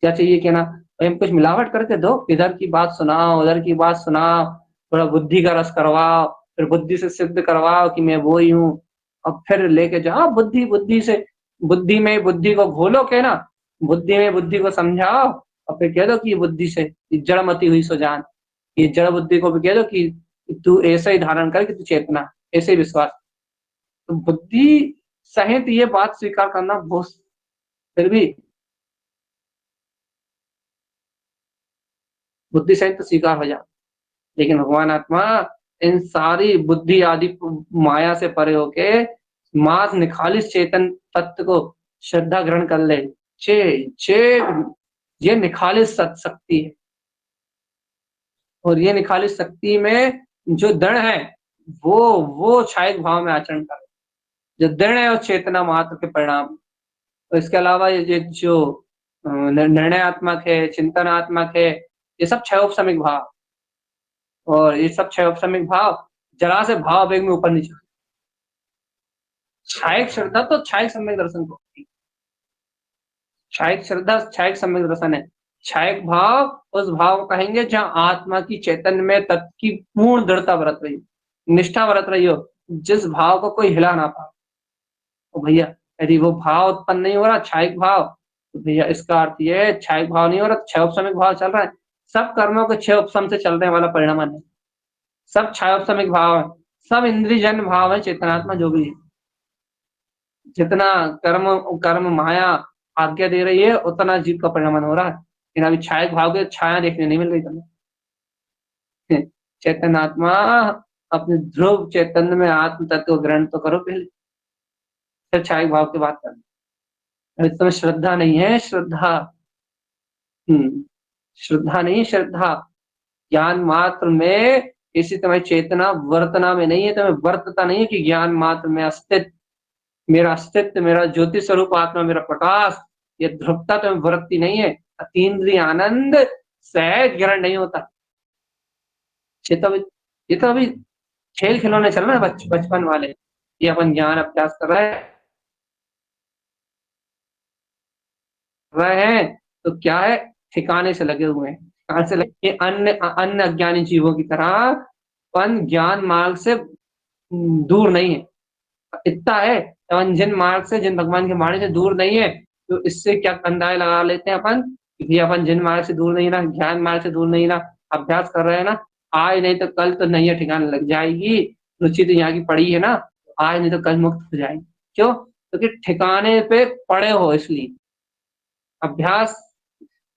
क्या चाहिए क्या ना, हम कुछ मिलावट करके दो, इधर की बात सुनाओ, उधर की बात सुनाओ, थोड़ा बुद्धि का रस करवाओ, फिर बुद्धि से सिद्ध करवाओ कि मैं वो ही हूँ, और फिर लेके जाओ बुद्धि, बुद्धि से, बुद्धि में बुद्धि को घोलो के ना, बुद्धि में बुद्धि को समझाओ, और फिर कह दो कि बुद्धि से जड़ मती हुई सो जान, ये जड़ बुद्धि को भी कह दो कि तू ऐसा ही धारण कर कि तू चेतना, ऐसे ही विश्वास। तो बुद्धि सहित ये बात स्वीकार करना बहुत, फिर भी बुद्धि सहित तो स्वीकार हो जाए, लेकिन भगवान आत्मा इन सारी बुद्धि आदि माया से परे होके मास निखालिस चेतन तत्व को श्रद्धा ग्रहण कर ले, चे चे ये निखालिस शक्ति है, और ये निखालिस शक्ति में जो दृढ़ है वो क्षायिक भाव में आचरण करे, जो दृढ़ है उस चेतना मात्र के परिणाम। और इसके अलावा ये जो निर्णयात्मक है, चिंतनात्मक है, ये सब क्षयोपशमिक भाव, और ये सब क्षयोपशमिक भाव जरा से भाव वेग में ऊपर नीचे। क्षायिक श्रद्धा तो क्षायिक सम्यक दर्शन को, क्षायिक श्रद्धा क्षायिक सम्यक दर्शन है। क्षायिक भाव उस भाव को कहेंगे जहाँ आत्मा की चैतन्य में तत्व की पूर्ण दृढ़ता बरत रही, निष्ठा बरत रही हो, जिस भाव को कोई हिला ना पाए। तो भैया यदि वो भाव उत्पन्न नहीं हो रहा, क्षायिक भाव, तो भैया इसका अर्थ ये है क्षय भाव नहीं हो रहा, क्षय उपशमिक भाव चल रहा है। सब कर्मों के क्षय उपशम से चलने वाला परिणाम नहीं, सब क्षय उपशमिक भाव है, सब इंद्रियजन्य भाव है। चेतनात्मा जो भी है, जितना कर्म कर्म माया आज्ञा दे रही है उतना जीव का परिणाम हो रहा है। लेकिन अभी छाया भाव के छाया देखने नहीं मिल रही तुम्हें। चेतनात्मा अपने ध्रुव चैतन्य में आत्म तत्व ग्रहण तो करो पहले, फिर छाया भाव की बात करना। अभी तुम्हें श्रद्धा नहीं है, श्रद्धा श्रद्धा नहीं, श्रद्धा ज्ञान मात्र में। इसी तुम्हें चेतना वर्तना में नहीं है, तुम्हें वर्तता नहीं है कि ज्ञान मात्र में अस्तित्व, मेरा अस्तित्व, मेरा ज्योति स्वरूप आत्मा, मेरा प्रकाश, ये ध्रुवता तुम्हें वरतती नहीं है। अतीन्द्रिय आनंद सहज ग्रहण नहीं होता। ये तो अभी खेल खिलौने चल रहे हैं बचपन वाले, ये अपन ज्ञान अभ्यास कर रहे हैं तो क्या है, ठिकाने से लगे हुए हैं, ठिकाने से लगे। अन्य अन्य अज्ञानी जीवों की तरह अपन ज्ञान मार्ग से दूर नहीं है। इतना है अपन जिन मार्ग से, जिन भगवान के वाणी से दूर नहीं है, तो इससे क्या अंदाजा लगा लेते हैं अपन कि अपन जिन मार्ग से दूर नहीं ना, ज्ञान मार्ग से दूर नहीं ना, अभ्यास कर रहे हैं ना, आज नहीं तो कल तो नैया ठिकाने लग जाएगी। रुचि तो यहाँ की पड़ी है ना, आज नहीं तो कल मुक्त हो जाएगी। क्यों? क्योंकि ठिकाने पे पड़े हो, इसलिए अभ्यास,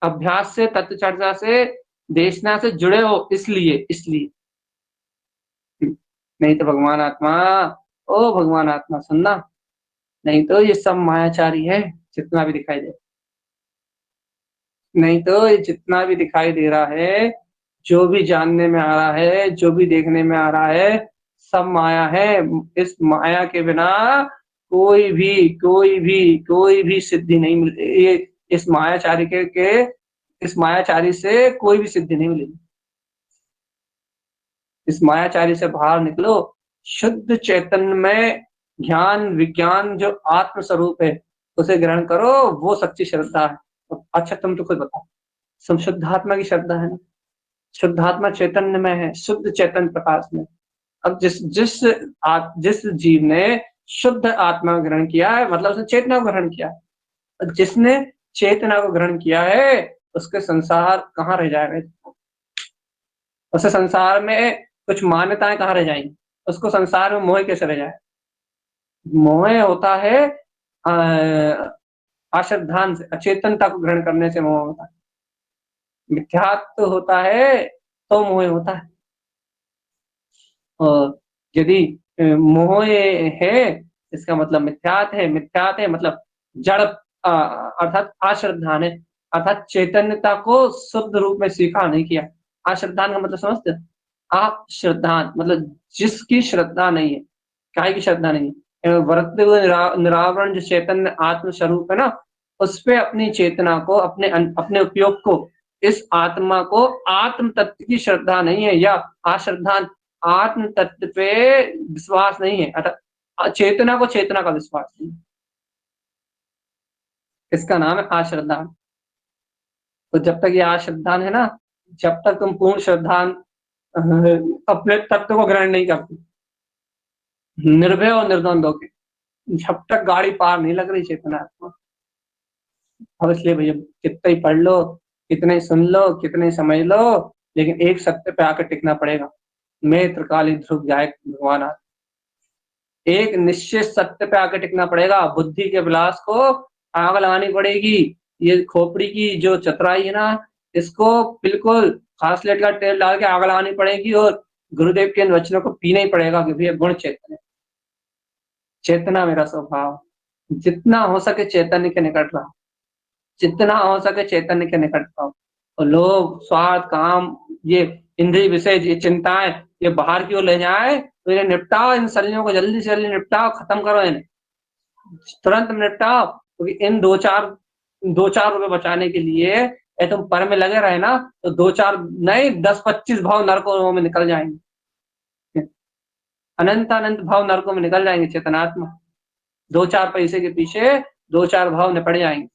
अभ्यास से, तत्व चर्चा से, देशना से जुड़े हो, इसलिए नहीं तो भगवान आत्मा, ओ भगवान आत्मा सुनना, नहीं तो ये सब मायाचारी है। जितना भी दिखाई दे, नहीं तो ये जितना भी दिखाई दे रहा है, जो भी जानने में आ रहा है, जो भी देखने में आ रहा है, सब माया है। इस माया के बिना कोई भी सिद्धि नहीं मिलती। ये इस मायाचारी इस मायाचारी से कोई भी सिद्धि नहीं मिलेगी। इस मायाचारी से बाहर निकलो, शुद्ध चैतन्य में ज्ञान विज्ञान जो आत्म स्वरूप है उसे ग्रहण करो, वो सच्ची श्रद्धा है। अच्छा तुम तो खुद बताओ, शुद्धात्मा की श्रद्धा है ना, शुद्धात्मा चैतन्य में है, शुद्ध चैतन्य प्रकाश में। अब जिस जीव ने शुद्ध आत्मा ग्रहण किया है, मतलब उसने चेतना को ग्रहण किया है। जिसने चेतना को ग्रहण किया है उसके संसार कहाँ रह जाएगा, उसे संसार में कुछ मान्यताएं कहाँ रह जाएंगी, उसको संसार में मोह कैसे रह जाए। मोह होता है अश्रद्धान से, अचेतनता को ग्रहण करने से मोह होता है। मिथ्यात्व होता है तो मोह होता है। और यदि मोह है इसका मतलब मिथ्यात है, मिथ्यात है मतलब जड़, अर्थात अश्रद्धान है, अर्थात चैतन्यता को शुद्ध रूप में स्वीकार नहीं किया। अश्रद्धान का मतलब समझते, अश्रद्धान मतलब जिसकी श्रद्धा नहीं है। काय की श्रद्धा नहीं है, वर्तते हुए निरावरण जो चैतन्य आत्म स्वरूप है ना, उस पे अपनी चेतना को, अपने उपयोग को, इस आत्मा को आत्म तत्व की श्रद्धा नहीं है, या अश्रद्धान आत्म तत्व पे विश्वास नहीं है, अर्थात चेतना को चेतना का विश्वास नहीं, इसका नाम है अश्रद्धान। तो जब तक ये अश्रद्धान है ना, जब तक तुम पूर्ण श्रद्धान अपने तत्व को ग्रहण नहीं करते, निर्भय और निर्द्वंद होके, जब तक गाड़ी पार नहीं लग रही चेतना आत्मा। अब इसलिए भैया कितना ही पढ़ लो, कितने ही सुन लो, कितने ही समझ लो, लेकिन एक सत्य पे आकर टिकना पड़ेगा। मैं त्रिकालीन ध्रुव गायक भगवान, एक निश्चित सत्य पे आकर टिकना पड़ेगा। बुद्धि के विलास को आग लगानी पड़ेगी। ये खोपड़ी की जो चतुराई है ना, इसको बिल्कुल खासलेट का तेल डाल के आग लगानी पड़ेगी, और गुरुदेव के इन वचनों को पीना ही पड़ेगा कि भैया गुण चेतन, चेतना मेरा स्वभाव। जितना हो सके चैतन्य के निकट रहो, जितना हो सके चैतन्य के निकट रहो। और लोग स्वार्थ, काम, ये इंद्रिय विषय, ये चिंताएं, ये बाहर की ओर ले जाए, तो इन्हें निपटाओ, इन सलियों को जल्दी से जल्दी निपटाओ, खत्म करो इन्हें, तुरंत निपटाओ। क्योंकि इन दो चार रुपए बचाने के लिए तुम पर में लगे रहे ना, तो 2-4 नहीं 10-25 भाव नरकों में निकल जाएंगे, अनंत अनंत भाव नरकों में निकल जाएंगे। चेतनात्मा 2-4 पैसे के पीछे 2-4 भाव निपट जाएंगे,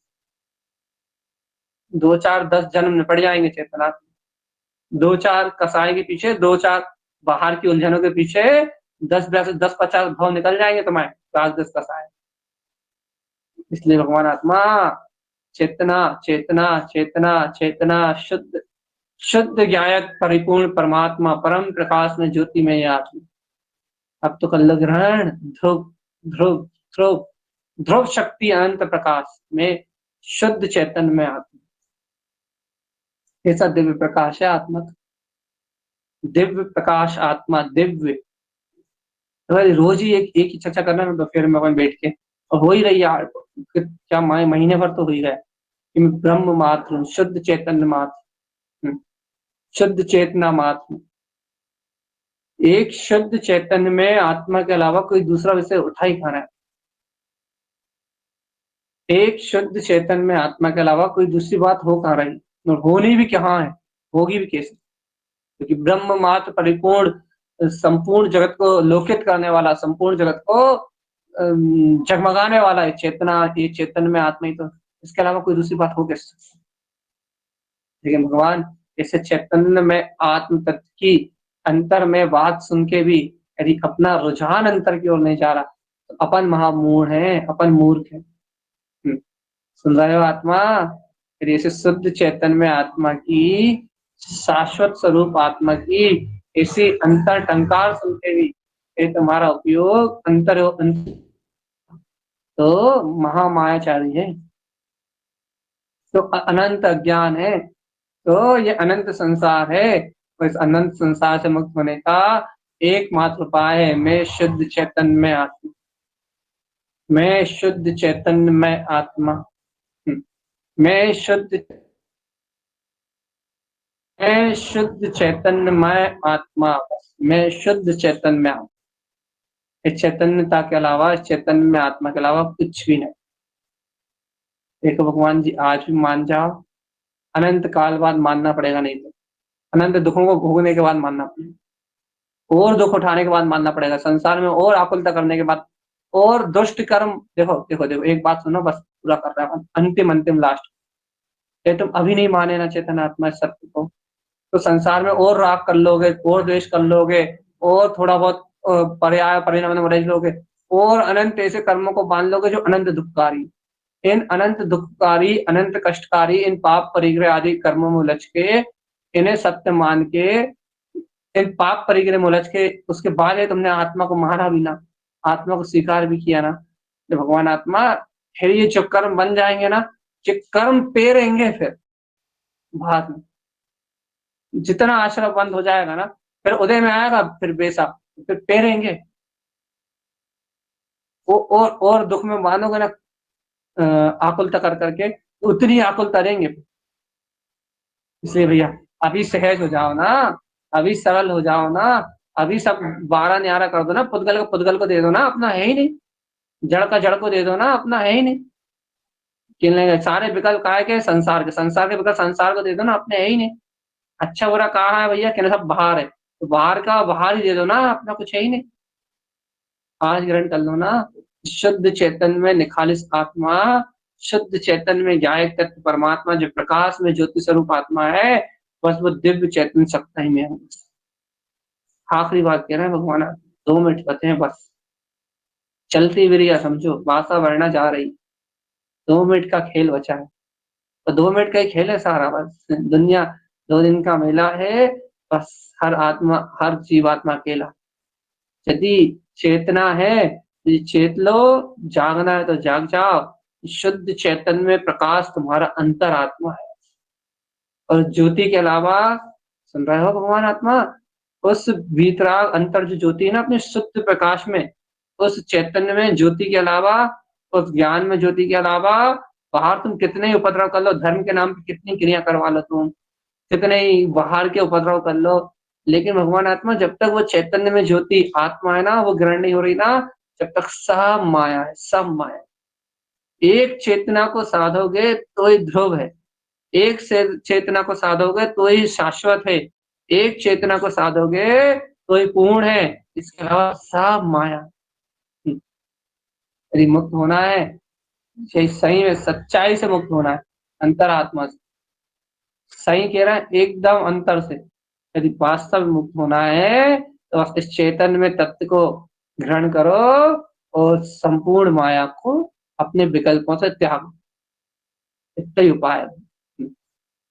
2-4 10 जन्म निपट जाएंगे। चेतनात्मा 2-4 कसाई के पीछे, 2-4 बाहर की उलझनों के पीछे 10-50 भाव निकल जाएंगे तुम्हारे, 10 कसाए। इसलिए भगवान आत्मा चेतना चेतना चेतना चेतना शुद्ध शुद्ध ज्ञायक परिपूर्ण परमात्मा परम प्रकाश में ज्योति में आत्मा। अब तो कर लो ग्रहण। ध्रुव ध्रुव ध्रुव ध्रुव शक्ति अनंत प्रकाश में शुद्ध चैतन्य में आत्मा। ऐसा दिव्य प्रकाश है आत्मा का। दिव्य प्रकाश आत्मा दिव्य। तो रोज ही एक ही चर्चा करना है दोपहर में अपन बैठ के, और हो ही रही है क्या महीने भर तो हो ही रहा है कि मैं ब्रह्म मात्र हूँ, शुद्ध चैतन्य मात्र, शुद्ध चेतना मात्र। एक शुद्ध चैतन्य में आत्मा के अलावा कोई दूसरा विषय उठा ही कहाँ है। एक शुद्ध चैतन्य में आत्मा के अलावा कोई दूसरी बात हो कहाँ रही, और होनी भी कहाँ है, होगी भी कैसे, क्योंकि ब्रह्म मात्र परिपूर्ण संपूर्ण जगत को लोकित करने वाला, संपूर्ण जगत को जगमगाने वाला है चेतना। ये चैतन्य में आत्मा ही तो, इसके अलावा कोई दूसरी बात हो कैसे। लेकिन भगवान ऐसे चैतन्य में आत्म तत्व की अंतर में बात सुन के भी यदि अपना रुझान अंतर की ओर नहीं जा रहा तो अपन महामूढ़ हैं, अपन मूर्ख हैं। सुन रहे हो आत्मा, यदि ऐसे शुद्ध चैतन्य में आत्मा की, शाश्वत स्वरूप आत्मा की ऐसी अंतर टंकार सुनते भी ये तुम्हारा उपयोग अंतर तो महामायाचारी है, तो अनंत अज्ञान है, तो ये अनंत संसार है। तो इस अनंत संसार से मुक्त होने का एकमात्र उपाय है मैं शुद्ध चैतन्य में आत्मा, मैं शुद्ध चैतन्य में आत्मा, मैं शुद्ध चैतन्य में आत्मा, मैं शुद्ध चैतन्य में आत्मा। इस चैतन्यता के अलावा, इस चैतन्य में आत्मा के अलावा कुछ भी नहीं। देखो भगवान जी आज भी मान जाओ, अनंत काल बाद मानना पड़ेगा, नहीं तो अनंत दुखों को भोगने के बाद मानना पड़ेगा, और दुख उठाने के बाद मानना पड़ेगा, संसार में और आकुलता करने के बाद, और दुष्ट कर्म। देखो देखो देखो एक बात सुनो, बस पूरा कर रहा है, अंतिम अंतिम लास्ट। ये तुम अभी नहीं माने ना चेतन आत्मा सत्य को, तो संसार में और राग कर लोगे, और द्वेष कर लोगे, और थोड़ा बहुत पर्याय परिणाम में रह लोगे, और अनंत ऐसे कर्मों को बांध लोगे जो अनंत दुखकारी। इन अनंत दुखकारी, अनंत कष्टकारी इन पाप परिग्रह आदि कर्मों में उलझ के, इन्हें सत्य मान के, इन पाप परिग्रह में उलझ के, उसके बाद तुमने आत्मा को माना भी ना, आत्मा को स्वीकार भी किया ना, तो भगवान आत्मा फिर ये जो कर्म बन जाएंगे ना, जो कर्म पे रहेंगे फिर बाद में, जितना आश्रम बंद हो जाएगा ना, फिर उदय में आएगा, फिर बेसा, फिर पे रहेंगे, और दुख में मानोगे ना आकुलता कर करके, उतनी आकुलता रहेंगे। इसलिए भैया अभी सहज हो जाओ ना, अभी सरल हो जाओ ना, अभी सब बारह न्यारा कर दो ना, पुद्गल को दे दो ना, अपना है ही नहीं, जड़ का जड़ को दे दो ना, अपना है ही नहीं। सारे विकल्प काय के संसार के, संसार के विकल्प संसार को दे दो ना, अपने है ही नहीं। अच्छा बुरा कहाँ है भैया, कहना सब बाहर है, तो बाहर का बाहर ही दे दो ना, अपना कुछ है ही नहीं। आज ग्रहण कर लो ना, शुद्ध चैतन्य में निखालिस आत्मा, शुद्ध चैतन्य में ज्ञायक तत्व परमात्मा जो प्रकाश में ज्योति स्वरूप आत्मा है, बस वो दिव्य चैतन्य सत्ता ही में है। आखिरी बात कह रहे हैं भगवान, 2 मिनट कहते हैं बस, चलती विरिया समझो, भाषा वर्णा जा रही, 2 मिनट का खेल बचा है, तो 2 मिनट का ही खेल है सारा, बस दुनिया 2 दिन का मेला है, बस हर आत्मा हर जीवात्मा अकेला। यदि चेतना है तो चेत लो, जागना है तो जाग जाओ, शुद्ध चैतन्य में प्रकाश तुम्हारा अंतर आत्मा है, और ज्योति के अलावा, सुन रहे हो भगवान आत्मा, उस भीतराग अंतर जो ज्योति है ना अपने शुद्ध प्रकाश में, उस चैतन्य में ज्योति के अलावा, उस ज्ञान में ज्योति के अलावा, बाहर तुम कितने ही उपद्रव कर लो, धर्म के नाम पे कितनी क्रिया करवा लो, तुम कितने ही बाहर के उपद्रव कर लो, लेकिन भगवान आत्मा जब तक वो चैतन्य में ज्योति आत्मा है ना, वो ग्रहण नहीं हो रही ना, जब तक सब माया है, सब माया। एक चेतना को साधोगे तो ही ध्रुव है, एक से चेतना को साधोगे तो ही शाश्वत है, एक चेतना को साधोगे तो ही पूर्ण है, इसके अलावा सब माया। यदि मुक्त होना है, सही में सच्चाई से मुक्त होना है, अंतरात्मा से, सही कह रहा है, एकदम अंतर से यदि वास्तव मुक्त होना है, तो बस इस चैतन्य में तत्व को ग्रहण करो और संपूर्ण माया को अपने विकल्पों से त्याग। इतना ही उपाय है।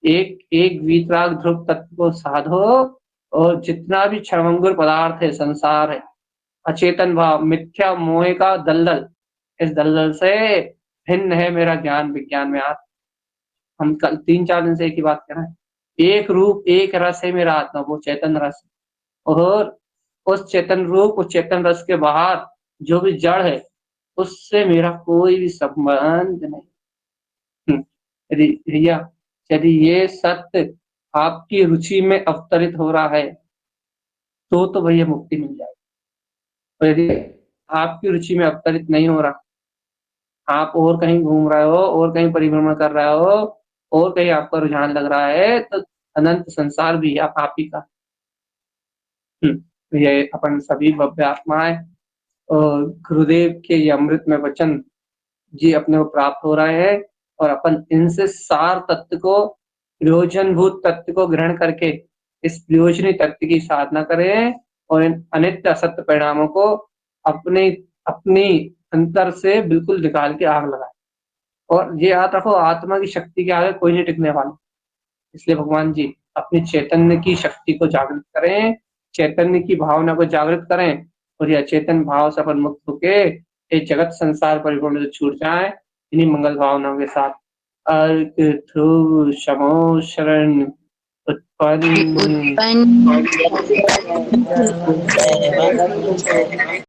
एक एक वीतराग ध्रुव तत्व को साधो, और जितना भी क्षणभंगुर पदार्थ है, संसार है, अचेतन भाव, मिथ्या मोह का दलदल, इस दलदल से भिन्न है मेरा ज्ञान विज्ञान में आत्मा। हम कल 3-4 दिन से एक ही बात कर रहे हैं। एक रूप एक रस है मेरा आत्मा, वो चेतन रस, और उस चेतन रूप, उस चेतन रस के बाहर जो भी जड़ है, उससे मेरा कोई भी संबंध नहीं। भैया यदि ये सत्य आपकी रुचि में अवतरित हो रहा है तो भैया मुक्ति मिल जाएगी। और यदि आपकी रुचि में अवतरित नहीं हो रहा, आप और कहीं घूम रहे हो, और कहीं परिभ्रमण कर रहे हो, और कहीं आपका रुझान लग रहा है, तो अनंत संसार भी आप ही का। ये अपन सभी भव्य आत्माएं और गुरुदेव के ये अमृतमय वचन जी अपने को प्राप्त हो रहे हैं, और अपन इनसे सार तत्व को, प्रयोजनभूत तत्व को ग्रहण करके इस प्रयोजनी तत्व की साधना करें, और इन अनित्य असत्य परिणामों को अपने अपनी अंतर से बिल्कुल निकाल के आग लगाए। और ये याद रखो, आत्मा की शक्ति के आगे कोई नहीं टिकने वाला। इसलिए भगवान जी अपनी चैतन्य की शक्ति को जागृत करें, चैतन्य की भावना को जागृत करें, और ये अचेतन भाव से अपन मुक्त होके ये जगत संसार परिपूर्ण से छूट जाए इन्हीं मंगल भावनाओं के साथ। अर्क ध्रुव शमो शरण उत्पन्न उत्पन्न